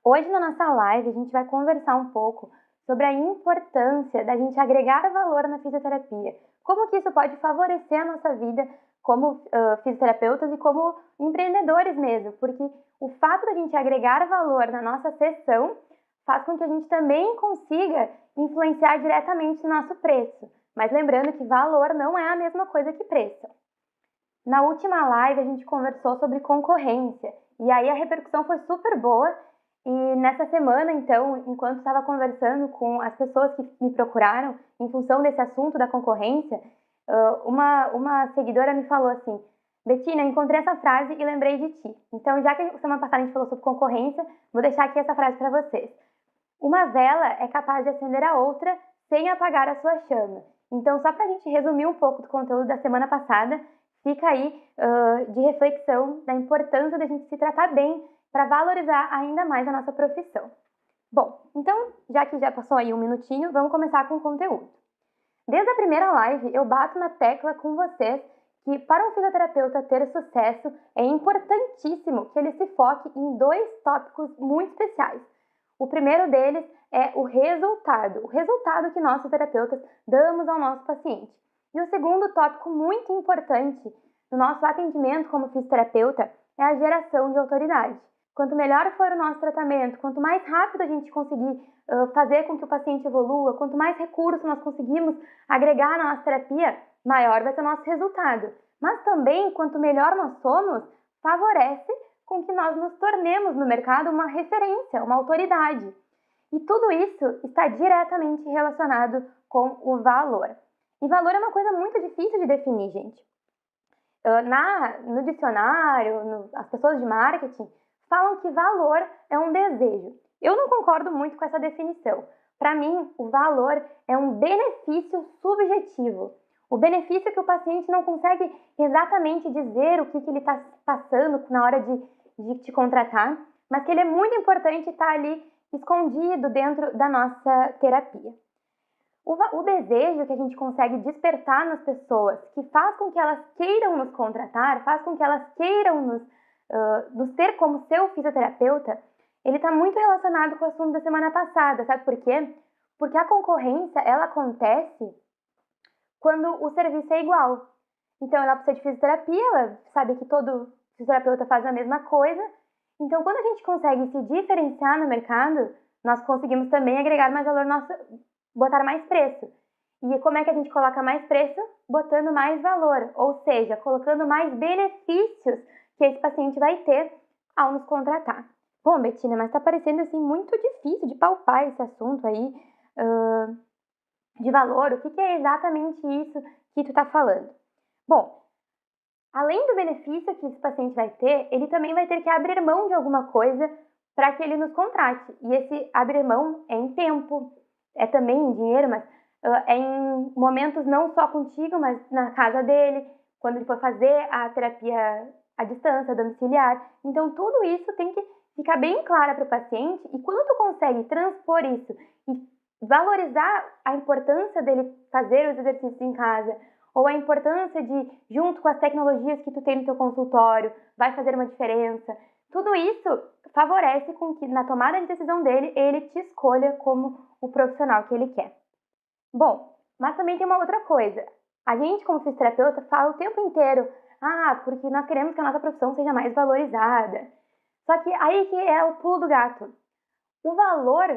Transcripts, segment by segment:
Hoje na nossa live a gente vai conversar um pouco sobre a importância da gente agregar valor na fisioterapia. Como que isso pode favorecer a nossa vida como fisioterapeutas e como empreendedores mesmo, porque o fato da gente agregar valor na nossa sessão faz com que a gente também consiga influenciar diretamente no nosso preço. Mas lembrando que valor não é a mesma coisa que preço. Na última live a gente conversou sobre concorrência e aí a repercussão foi super boa. E nessa semana, então, enquanto estava conversando com as pessoas que me procuraram em função desse assunto da concorrência, uma seguidora me falou assim: Bettina, encontrei essa frase e lembrei de ti. Então, já que semana passada a gente falou sobre concorrência, vou deixar aqui essa frase para vocês. Uma vela é capaz de acender a outra sem apagar a sua chama. Então, só para a gente resumir um pouco do conteúdo da semana passada, fica aí de reflexão da importância da gente se tratar bem para valorizar ainda mais a nossa profissão. Bom, então, já que já passou aí um minutinho, vamos começar com o conteúdo. Desde a primeira live, eu bato na tecla com vocês que para um fisioterapeuta ter sucesso, é importantíssimo que ele se foque em dois tópicos muito especiais. O primeiro deles é o resultado que nós terapeutas damos ao nosso paciente. E o segundo tópico muito importante no nosso atendimento como fisioterapeuta é a geração de autoridade. Quanto melhor for o nosso tratamento, quanto mais rápido a gente conseguir fazer com que o paciente evolua, quanto mais recursos nós conseguimos agregar na nossa terapia, maior vai ser o nosso resultado. Mas também, quanto melhor nós somos, favorece com que nós nos tornemos no mercado uma referência, uma autoridade. E tudo isso está diretamente relacionado com o valor. E valor é uma coisa muito difícil de definir, gente. No dicionário, as pessoas de marketing falam que valor é um desejo. Eu não concordo muito com essa definição. Para mim, o valor é um benefício subjetivo. O benefício que o paciente não consegue exatamente dizer o que ele está passando na hora de te contratar, mas que ele é muito importante estar ali escondido dentro da nossa terapia. O desejo que a gente consegue despertar nas pessoas, que faz com que elas queiram nos contratar, faz com que elas queiram nos ter como seu fisioterapeuta, ele está muito relacionado com o assunto da semana passada, sabe por quê? Porque a concorrência, ela acontece quando o serviço é igual. Então, ela precisa de fisioterapia, ela sabe que todo fisioterapeuta faz a mesma coisa. Então, quando a gente consegue se diferenciar no mercado, nós conseguimos também agregar mais valor, botar mais preço. E como é que a gente coloca mais preço? Botando mais valor, ou seja, colocando mais benefícios que esse paciente vai ter ao nos contratar. Bom, Bettina, mas tá parecendo assim muito difícil de palpar esse assunto aí de valor. O que é exatamente isso que tu tá falando? Bom, além do benefício que esse paciente vai ter, ele também vai ter que abrir mão de alguma coisa para que ele nos contrate. E esse abrir mão é em tempo, é também em dinheiro, mas é em momentos não só contigo, mas na casa dele, quando ele for fazer a terapia à distância, domiciliar. Então, tudo isso tem que ficar bem claro para o paciente, e quando tu consegue transpor isso e valorizar a importância dele fazer os exercícios em casa, ou a importância de, junto com as tecnologias que tu tem no teu consultório, vai fazer uma diferença. Tudo isso favorece com que, na tomada de decisão dele, ele te escolha como o profissional que ele quer. Bom, mas também tem uma outra coisa. A gente, como fisioterapeuta, fala o tempo inteiro, porque nós queremos que a nossa profissão seja mais valorizada. Só que aí que é o pulo do gato. O valor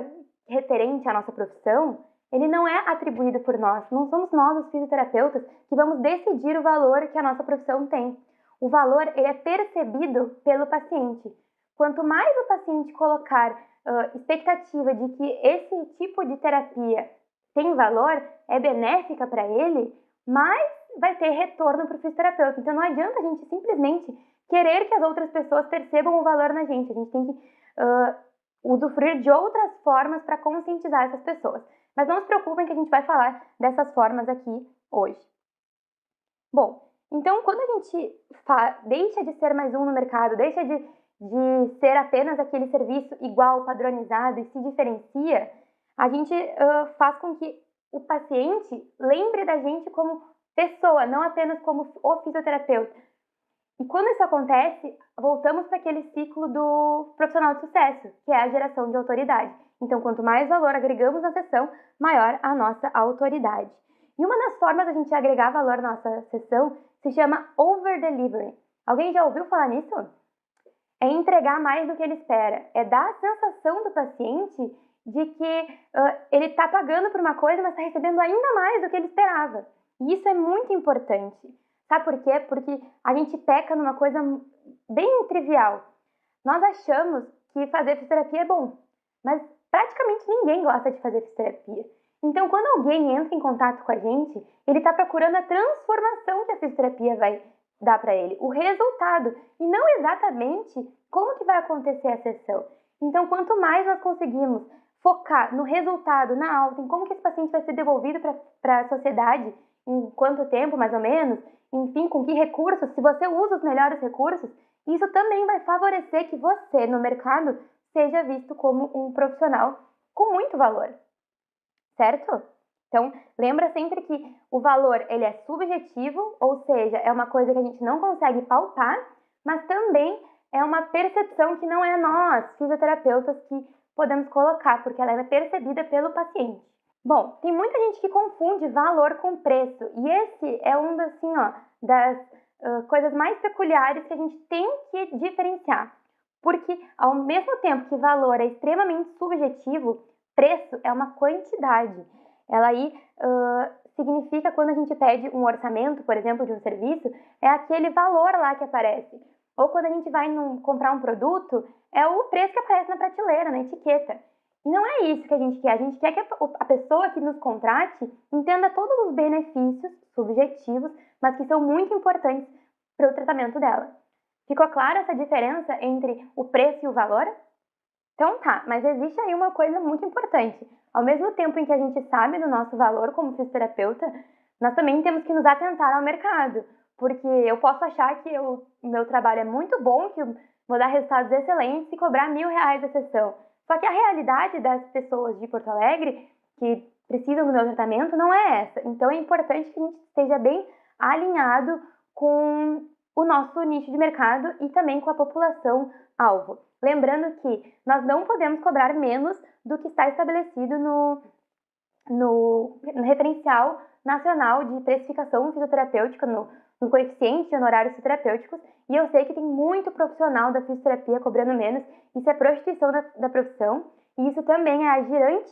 referente à nossa profissão, ele não é atribuído por nós. Não somos nós, os fisioterapeutas, que vamos decidir o valor que a nossa profissão tem. O valor, ele é percebido pelo paciente. Quanto mais o paciente colocar expectativa de que esse tipo de terapia tem valor, é benéfica para ele, mais vai ter retorno para o fisioterapeuta. Então não adianta a gente simplesmente querer que as outras pessoas percebam o valor na gente. A gente tem que usufruir de outras formas para conscientizar essas pessoas. Mas não se preocupem que a gente vai falar dessas formas aqui hoje. Bom, então quando a gente deixa de ser mais um no mercado, deixa de ser apenas aquele serviço igual, padronizado e se diferencia, a gente faz com que o paciente lembre da gente como pessoa, não apenas como o fisioterapeuta. E quando isso acontece, voltamos para aquele ciclo do profissional de sucesso, que é a geração de autoridade. Então, quanto mais valor agregamos na sessão, maior a nossa autoridade. E uma das formas da gente agregar valor na nossa sessão se chama over-delivery. Alguém já ouviu falar nisso? É entregar mais do que ele espera. É dar a sensação do paciente de que ele está pagando por uma coisa, mas está recebendo ainda mais do que ele esperava. E isso é muito importante. Sabe por quê? Porque a gente peca numa coisa bem trivial. Nós achamos que fazer fisioterapia é bom, mas praticamente ninguém gosta de fazer fisioterapia. Então, quando alguém entra em contato com a gente, ele está procurando a transformação que a fisioterapia vai dar para ele, o resultado, e não exatamente como que vai acontecer a sessão. Então, quanto mais nós conseguimos focar no resultado, na alta, em como que esse paciente vai ser devolvido para a sociedade, em quanto tempo, mais ou menos, enfim, com que recursos, se você usa os melhores recursos, isso também vai favorecer que você, no mercado, seja visto como um profissional com muito valor, certo? Então, lembra sempre que o valor, ele é subjetivo, ou seja, é uma coisa que a gente não consegue palpar, mas também é uma percepção que não é nós, fisioterapeutas, que podemos colocar, porque ela é percebida pelo paciente. Bom, tem muita gente que confunde valor com preço, e esse é um das coisas mais peculiares que a gente tem que diferenciar. Porque, ao mesmo tempo que valor é extremamente subjetivo, preço é uma quantidade. Ela aí significa, quando a gente pede um orçamento, por exemplo, de um serviço, é aquele valor lá que aparece. Ou quando a gente vai comprar um produto, é o preço que aparece na prateleira, na etiqueta. E não é isso que a gente quer. A gente quer que a pessoa que nos contrate entenda todos os benefícios subjetivos, mas que são muito importantes para o tratamento dela. Ficou clara essa diferença entre o preço e o valor? Então tá, mas existe aí uma coisa muito importante. Ao mesmo tempo em que a gente sabe do nosso valor como fisioterapeuta, nós também temos que nos atentar ao mercado. Porque eu posso achar que o meu trabalho é muito bom, que eu vou dar resultados excelentes e cobrar R$1.000 a sessão. Só que a realidade das pessoas de Porto Alegre que precisam do meu tratamento não é essa. Então é importante que a gente esteja bem alinhado com o nosso nicho de mercado e também com a população-alvo. Lembrando que nós não podemos cobrar menos do que está estabelecido no referencial nacional de precificação fisioterapêutica, no coeficiente de honorários fisioterapêuticos, e eu sei que tem muito profissional da fisioterapia cobrando menos. Isso é prostituição da profissão, e isso também é agir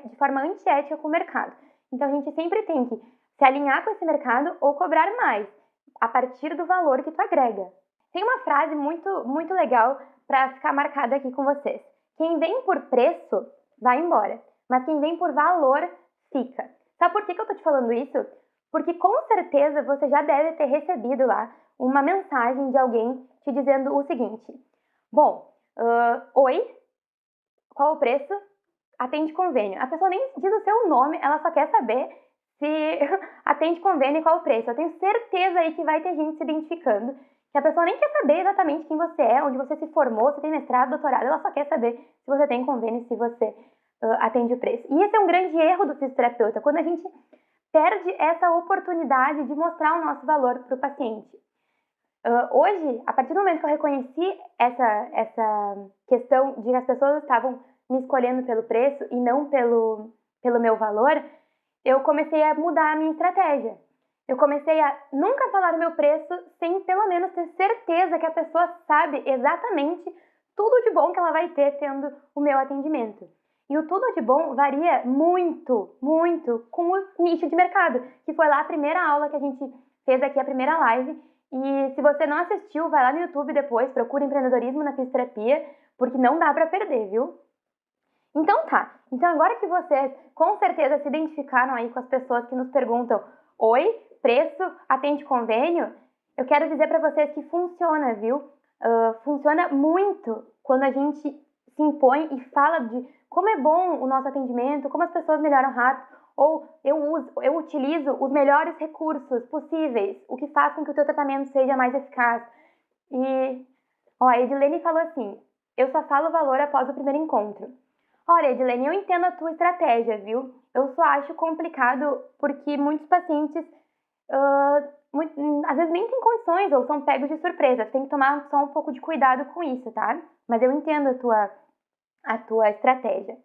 de forma antiética com o mercado. Então a gente sempre tem que se alinhar com esse mercado ou cobrar mais, a partir do valor que tu agrega. Tem uma frase muito, muito legal para ficar marcada aqui com vocês. Quem vem por preço, vai embora, mas quem vem por valor, fica. Sabe por que eu tô te falando isso? Porque com certeza você já deve ter recebido lá uma mensagem de alguém te dizendo o seguinte: bom, oi, qual o preço? Atende convênio. A pessoa nem diz o seu nome, ela só quer saber se atende convênio e qual o preço. Eu tenho certeza aí que vai ter gente se identificando, que a pessoa nem quer saber exatamente quem você é, onde você se formou, se tem mestrado, doutorado, ela só quer saber se você tem convênio, se você atende o preço. E esse é um grande erro do fisioterapeuta, quando a gente perde essa oportunidade de mostrar o nosso valor para o paciente. Hoje, a partir do momento que eu reconheci essa questão de que as pessoas estavam me escolhendo pelo preço e não pelo meu valor, eu comecei a mudar a minha estratégia. Eu comecei a nunca falar o meu preço sem pelo menos ter certeza que a pessoa sabe exatamente tudo de bom que ela vai ter tendo o meu atendimento. E o tudo de bom varia muito, muito com o nicho de mercado, que foi lá a primeira aula que a gente fez aqui, a primeira live. E se você não assistiu, vai lá no YouTube depois, procura empreendedorismo na fisioterapia, porque não dá para perder, viu? Então tá, então agora que vocês com certeza se identificaram aí com as pessoas que nos perguntam: oi, preço, atende convênio? Eu quero dizer para vocês que funciona, viu? Funciona muito quando a gente se impõe e fala de como é bom o nosso atendimento, como as pessoas melhoram rápido, ou eu utilizo os melhores recursos possíveis, o que faz com que o teu tratamento seja mais eficaz. E a Edilene falou assim: eu só falo o valor após o primeiro encontro. Olha, Edilene, eu entendo a tua estratégia, viu? Eu só acho complicado porque muitos pacientes às vezes nem tem condições ou são pegos de surpresa. Tem que tomar só um pouco de cuidado com isso, tá? Mas eu entendo a tua estratégia.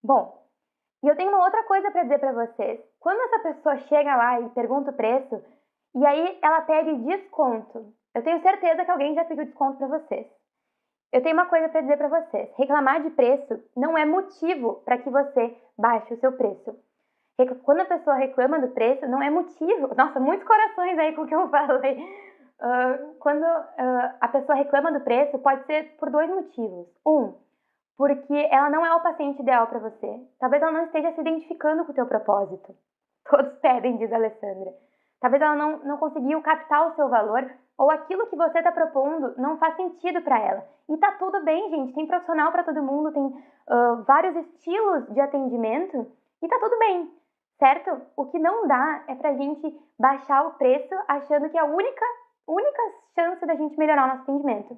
Bom, e eu tenho uma outra coisa para dizer para vocês. Quando essa pessoa chega lá e pergunta o preço, e aí ela pede desconto, eu tenho certeza que alguém já pediu desconto para vocês. Eu tenho uma coisa para dizer para vocês. Reclamar de preço não é motivo para que você baixe o seu preço. Quando a pessoa reclama do preço, não é motivo. Nossa, muitos corações aí com o que eu falei. Quando a pessoa reclama do preço, pode ser por dois motivos. Porque ela não é o paciente ideal para você. Talvez ela não esteja se identificando com o teu propósito. Todos pedem, diz a Alessandra. Talvez ela não conseguiu captar o seu valor, ou aquilo que você está propondo não faz sentido para ela. E tá tudo bem, gente. Tem profissional para todo mundo, tem vários estilos de atendimento, e tá tudo bem, certo? O que não dá é pra gente baixar o preço achando que é a única chance da gente melhorar o nosso atendimento.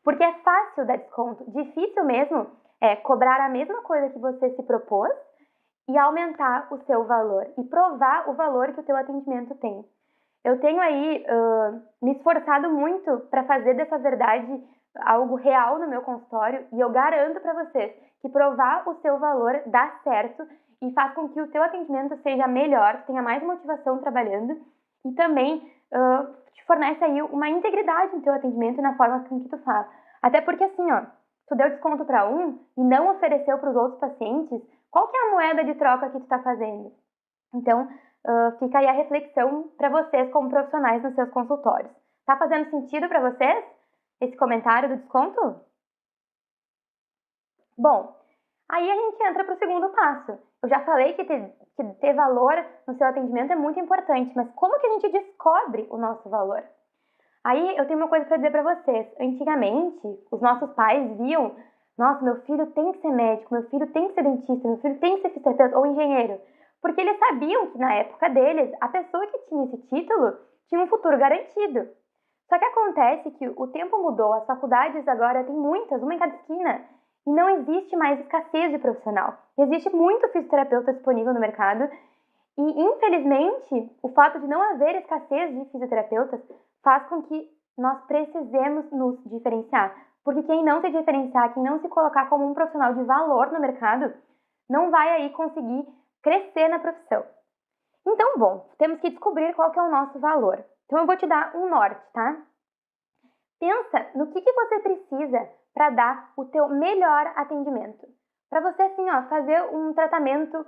Porque é fácil dar desconto. Difícil mesmo é cobrar a mesma coisa que você se propôs e aumentar o seu valor e provar o valor que o teu atendimento tem. Eu tenho aí me esforçado muito para fazer dessa verdade algo real no meu consultório e eu garanto para vocês que provar o seu valor dá certo e faz com que o teu atendimento seja melhor, tenha mais motivação trabalhando e também te fornece aí uma integridade no teu atendimento e na forma com que tu faz. Até porque assim, ó, tu deu desconto para um e não ofereceu para os outros pacientes, qual que é a moeda de troca que tu está fazendo? Então, fica aí a reflexão para vocês como profissionais nos seus consultórios. Tá fazendo sentido para vocês esse comentário do desconto? Bom, aí a gente entra para o segundo passo. Eu já falei que ter valor no seu atendimento é muito importante, mas como que a gente descobre o nosso valor? Aí eu tenho uma coisa para dizer para vocês. Antigamente, os nossos pais viam, nossa, meu filho tem que ser médico, meu filho tem que ser dentista, meu filho tem que ser fisioterapeuta ou engenheiro. Porque eles sabiam que na época deles, a pessoa que tinha esse título tinha um futuro garantido. Só que acontece que o tempo mudou, as faculdades agora tem muitas, uma em cada esquina, e não existe mais escassez de profissional. Existe muito fisioterapeuta disponível no mercado e, infelizmente, o fato de não haver escassez de fisioterapeutas faz com que nós precisemos nos diferenciar. Porque quem não se diferenciar, quem não se colocar como um profissional de valor no mercado, não vai aí conseguir crescer na profissão. Então, bom, temos que descobrir qual que é o nosso valor. Então, eu vou te dar um norte, tá? Pensa no que você precisa para dar o teu melhor atendimento. Para você, assim, ó, fazer um tratamento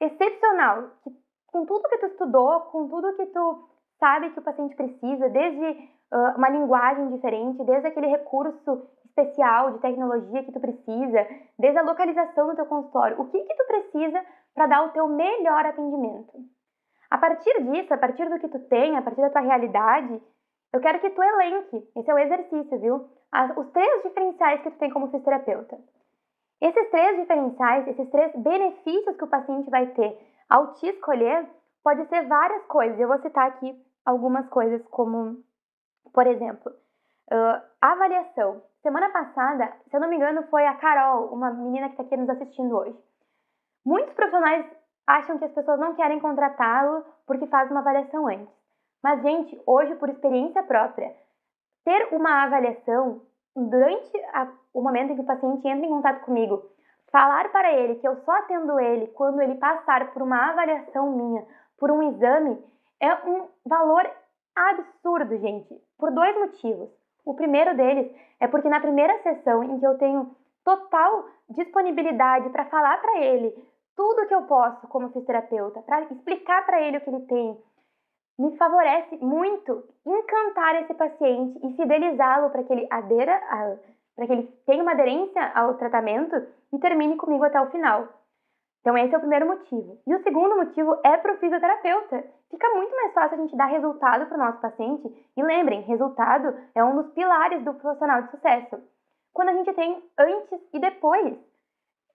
excepcional, com tudo que tu estudou, com tudo que tu sabe que o paciente precisa, desde uma linguagem diferente, desde aquele recurso especial de tecnologia que tu precisa, desde a localização do teu consultório. O que tu precisa para dar o teu melhor atendimento? A partir disso, a partir do que tu tem, a partir da tua realidade, eu quero que tu elenque, esse é o exercício, viu? Os 3 diferenciais que tu tem como fisioterapeuta. Esses 3 diferenciais, esses 3 benefícios que o paciente vai ter ao te escolher, pode ser várias coisas. Eu vou citar aqui algumas coisas como, por exemplo, avaliação. Semana passada, se eu não me engano, foi a Carol, uma menina que está aqui nos assistindo hoje. Muitos profissionais acham que as pessoas não querem contratá-lo porque faz uma avaliação antes. Mas, gente, hoje, por experiência própria, ter uma avaliação durante o momento em que o paciente entra em contato comigo, falar para ele que eu só atendo ele quando ele passar por uma avaliação minha, por um exame, é um valor absurdo, gente, por 2 motivos. O primeiro deles é porque na primeira sessão em que eu tenho total disponibilidade para falar para ele tudo que eu posso como fisioterapeuta, para explicar para ele o que ele tem, me favorece muito encantar esse paciente e fidelizá-lo para que ele para que ele tenha uma aderência ao tratamento e termine comigo até o final. Então esse é o primeiro motivo. E o segundo motivo é para o fisioterapeuta. Fica muito mais fácil a gente dar resultado para o nosso paciente. E lembrem, resultado é um dos pilares do profissional de sucesso. Quando a gente tem antes e depois.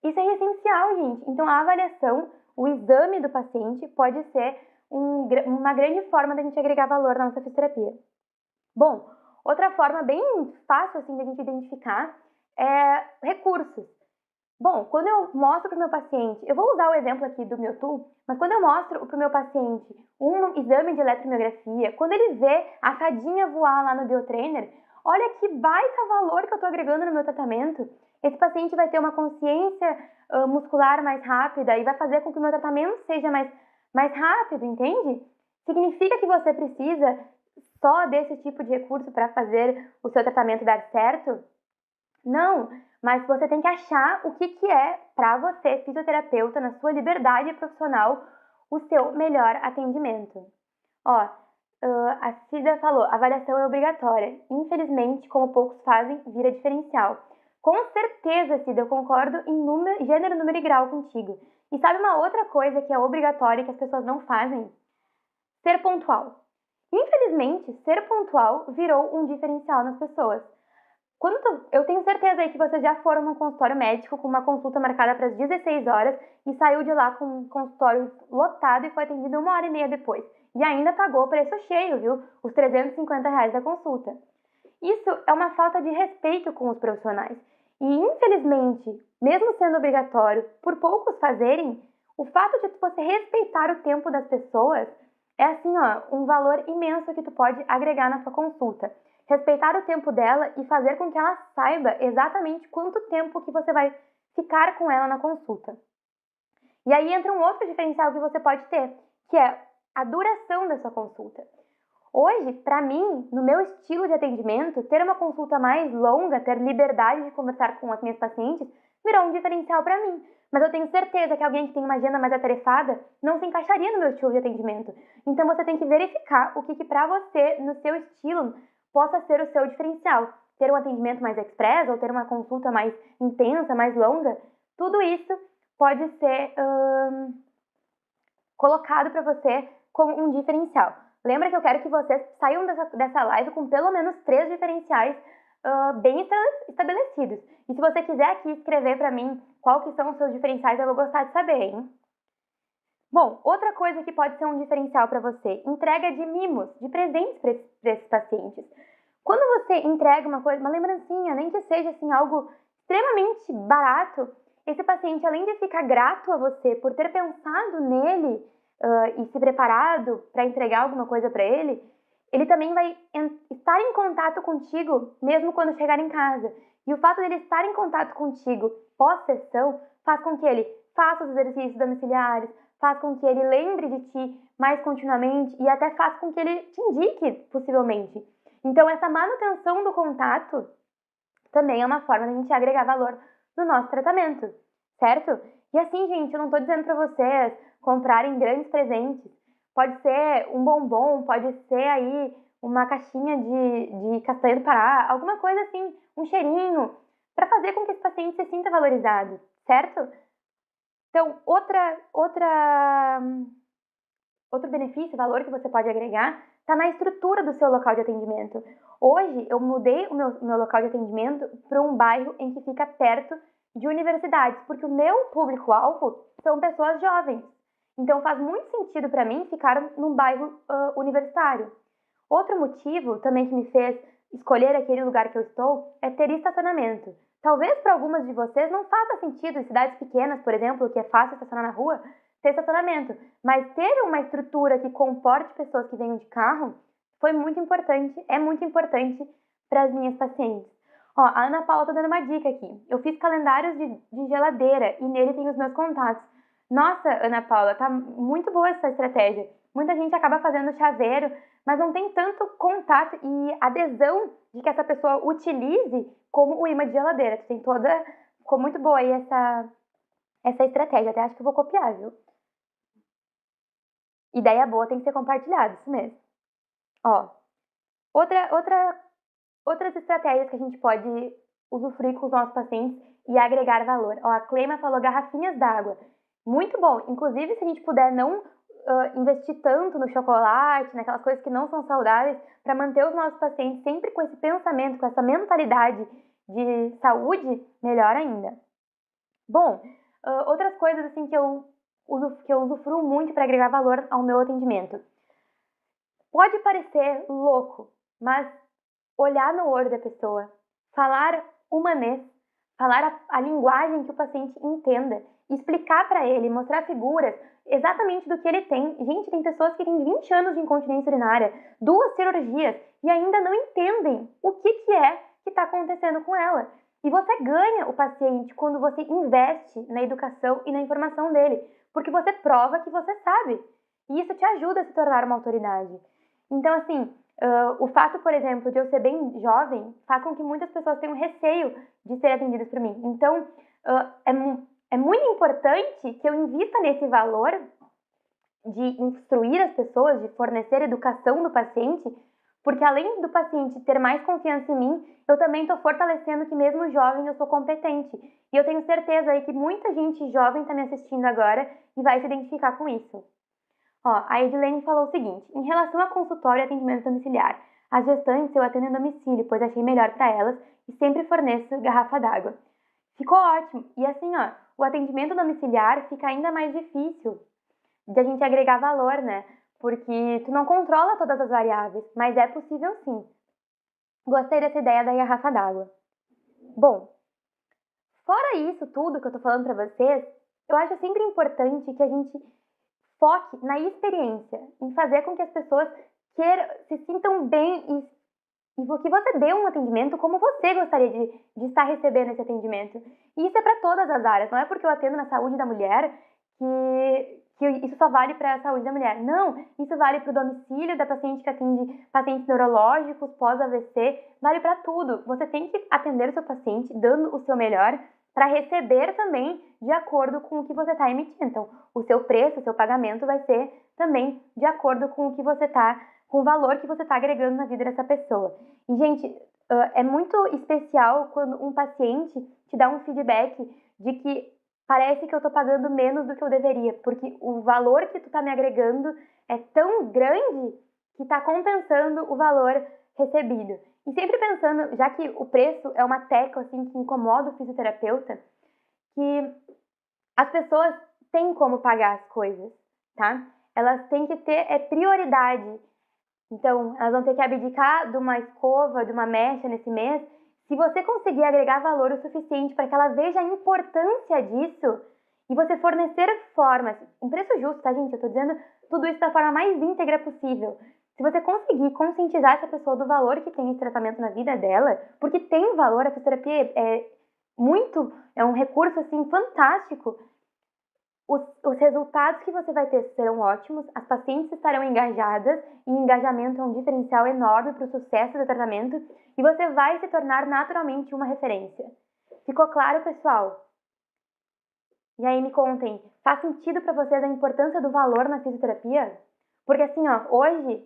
Isso é essencial, gente. Então a avaliação, o exame do paciente pode ser uma grande forma da gente agregar valor na nossa fisioterapia. Bom, outra forma bem fácil assim da gente identificar é recursos. Bom, quando eu mostro para o meu paciente, eu vou usar o exemplo aqui do Mewtwo, mas quando eu mostro para o meu paciente um exame de eletromiografia, quando ele vê a fadinha voar lá no Biotrainer, olha que baita valor que eu estou agregando no meu tratamento. Esse paciente vai ter uma consciência muscular mais rápida e vai fazer com que o meu tratamento seja mais rápido, entende? Significa que você precisa só desse tipo de recurso para fazer o seu tratamento dar certo? Não, mas você tem que achar o que é, para você, fisioterapeuta, na sua liberdade profissional, o seu melhor atendimento. Ó, a Cida falou, avaliação é obrigatória. Infelizmente, como poucos fazem, vira diferencial. Com certeza, Cida, eu concordo em número, gênero, número e grau contigo. E sabe uma outra coisa que é obrigatória e que as pessoas não fazem? Ser pontual. Infelizmente, ser pontual virou um diferencial nas pessoas. Eu tenho certeza aí que vocês já foram num consultório médico com uma consulta marcada para as 16 horas e saiu de lá com um consultório lotado e foi atendido 1 hora e meia depois. E ainda pagou o preço cheio, viu? Os R$ 350 da consulta. Isso é uma falta de respeito com os profissionais. E, infelizmente, mesmo sendo obrigatório, por poucos fazerem, o fato de você respeitar o tempo das pessoas é, assim, ó, um valor imenso que tu pode agregar na sua consulta. Respeitar o tempo dela e fazer com que ela saiba exatamente quanto tempo que você vai ficar com ela na consulta. E aí entra um outro diferencial que você pode ter, que é a duração da sua consulta. Hoje, para mim, no meu estilo de atendimento, ter uma consulta mais longa, ter liberdade de conversar com as minhas pacientes, virou um diferencial para mim. Mas eu tenho certeza que alguém que tem uma agenda mais atarefada não se encaixaria no meu estilo de atendimento. Então você tem que verificar o que para você, no seu estilo, possa ser o seu diferencial. Ter um atendimento mais express ou ter uma consulta mais intensa, mais longa, tudo isso pode ser colocado para você como um diferencial. Lembra que eu quero que vocês saiam dessa live com pelo menos 3 diferenciais bem estabelecidos. E se você quiser aqui escrever para mim qual que são os seus diferenciais, eu vou gostar de saber, hein? Bom, outra coisa que pode ser um diferencial para você, entrega de mimos, de presentes para esses pacientes. Quando você entrega uma coisa, uma lembrancinha, nem que seja assim algo extremamente barato, esse paciente, além de ficar grato a você por ter pensado nele e se preparado para entregar alguma coisa para ele, ele também vai estar em contato contigo mesmo quando chegar em casa. E o fato dele estar em contato contigo pós-sessão faz com que ele faça os exercícios domiciliares, faz com que ele lembre de ti mais continuamente e até faz com que ele te indique, possivelmente. Então, essa manutenção do contato também é uma forma de a gente agregar valor no nosso tratamento, certo? E assim, gente, eu não tô dizendo para vocês comprarem grandes presentes. Pode ser um bombom, pode ser aí uma caixinha de castanha do Pará, alguma coisa assim, um cheirinho, para fazer com que esse paciente se sinta valorizado, certo? Então, outro benefício, valor que você pode agregar, está na estrutura do seu local de atendimento. Hoje, eu mudei o meu local de atendimento para um bairro em que fica perto de universidades, porque o meu público-alvo são pessoas jovens. Então, faz muito sentido para mim ficar num bairro universitário. Outro motivo também que me fez escolher aquele lugar que eu estou é ter estacionamento. Talvez para algumas de vocês não faça sentido em cidades pequenas, por exemplo, que é fácil estacionar na rua, ter estacionamento, mas ter uma estrutura que comporte pessoas que venham de carro foi muito importante, é muito importante para as minhas pacientes. Ó, a Ana Paula tá dando uma dica aqui. Eu fiz calendários de geladeira e nele tem os meus contatos. Nossa, Ana Paula, tá muito boa essa estratégia. Muita gente acaba fazendo chaveiro, mas não tem tanto contato e adesão de que essa pessoa utilize como o imã de geladeira. Tu tem toda... Ficou muito boa aí essa estratégia. Até acho que eu vou copiar, viu? Ideia boa tem que ser compartilhada, isso mesmo. Ó, outras estratégias que a gente pode usufruir com os nossos pacientes e agregar valor. Ó, a Cleima falou garrafinhas d'água. Muito bom. Inclusive, se a gente puder não investir tanto no chocolate, naquelas coisas que não são saudáveis, para manter os nossos pacientes sempre com esse pensamento, com essa mentalidade de saúde, melhor ainda. Bom, outras coisas assim que eu usufruo muito para agregar valor ao meu atendimento. Pode parecer louco, mas olhar no olho da pessoa, falar humanês, falar a linguagem que o paciente entenda, explicar para ele, mostrar figuras exatamente do que ele tem. Gente, tem pessoas que têm 20 anos de incontinência urinária, 2 cirurgias e ainda não entendem o que é que está acontecendo com ela. E você ganha o paciente quando você investe na educação e na informação dele, porque você prova que você sabe. E isso te ajuda a se tornar uma autoridade. Então, assim, o fato, por exemplo, de eu ser bem jovem faz com que muitas pessoas tenham receio de serem atendidas por mim. Então, é muito importante que eu invista nesse valor de instruir as pessoas, de fornecer educação do paciente, porque além do paciente ter mais confiança em mim, eu também estou fortalecendo que mesmo jovem eu sou competente. E eu tenho certeza aí que muita gente jovem está me assistindo agora e vai se identificar com isso. Ó, a Edilene falou o seguinte: em relação a consultório e atendimento domiciliar, as gestantes eu atendo em domicílio, pois achei melhor para elas e sempre forneço garrafa d'água. Ficou ótimo. E assim, ó, o atendimento domiciliar fica ainda mais difícil de a gente agregar valor, né? Porque tu não controla todas as variáveis, mas é possível sim. Gostei dessa ideia da garrafa d'água. Bom, fora isso tudo que eu tô falando pra vocês, eu acho sempre importante que a gente foque na experiência, em fazer com que as pessoas se sintam bem e que você dê um atendimento como você gostaria de estar recebendo esse atendimento. E isso é para todas as áreas, não é porque eu atendo na saúde da mulher que isso só vale para a saúde da mulher. Não, isso vale para o domicílio da paciente que atende pacientes neurológicos, pós-AVC, vale para tudo. Você tem que atender o seu paciente dando o seu melhor para receber também de acordo com o que você está emitindo. Então, o seu preço, o seu pagamento vai ser também de acordo com o que você está, com o valor que você está agregando na vida dessa pessoa. E, gente, é muito especial quando um paciente te dá um feedback de que parece que eu tô pagando menos do que eu deveria, porque o valor que tu tá me agregando é tão grande que tá compensando o valor recebido. E sempre pensando, já que o preço é uma tecla assim que incomoda o fisioterapeuta, que as pessoas têm como pagar as coisas, tá? Elas têm que ter prioridade. Então, elas vão ter que abdicar de uma escova, de uma mecha nesse mês. Se você conseguir agregar valor o suficiente para que ela veja a importância disso e você fornecer formas, um preço justo, tá, gente? Eu tô dizendo tudo isso da forma mais íntegra possível. Se você conseguir conscientizar essa pessoa do valor que tem esse tratamento na vida dela, porque tem valor, a fisioterapia é um recurso, assim, fantástico. Os resultados que você vai ter serão ótimos, as pacientes estarão engajadas, e engajamento é um diferencial enorme para o sucesso do tratamento, e você vai se tornar naturalmente uma referência. Ficou claro, pessoal? E aí me contem, faz sentido para vocês a importância do valor na fisioterapia? Porque assim, ó, hoje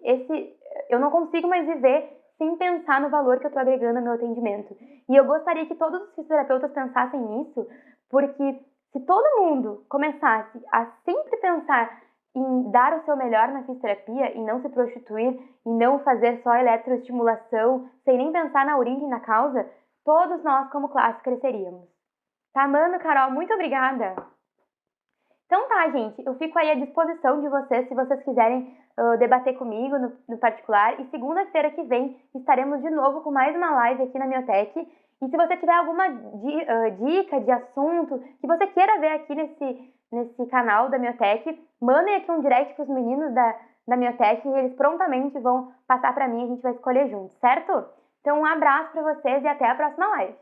eu não consigo mais viver sem pensar no valor que eu estou agregando ao meu atendimento. E eu gostaria que todos os fisioterapeutas pensassem nisso, porque se todo mundo começasse a sempre pensar em dar o seu melhor na fisioterapia e não se prostituir, e não fazer só eletroestimulação, sem nem pensar na origem e na causa, todos nós como classe cresceríamos. Tá, Mano, Carol, muito obrigada! Então tá, gente, eu fico aí à disposição de vocês, se vocês quiserem debater comigo no particular. E segunda-feira que vem estaremos de novo com mais uma live aqui na Miotec. E se você tiver alguma dica de assunto que você queira ver aqui nesse canal da Miotec, mandem aqui um direct para os meninos da Miotec e eles prontamente vão passar para mim e a gente vai escolher juntos, certo? Então um abraço para vocês e até a próxima live.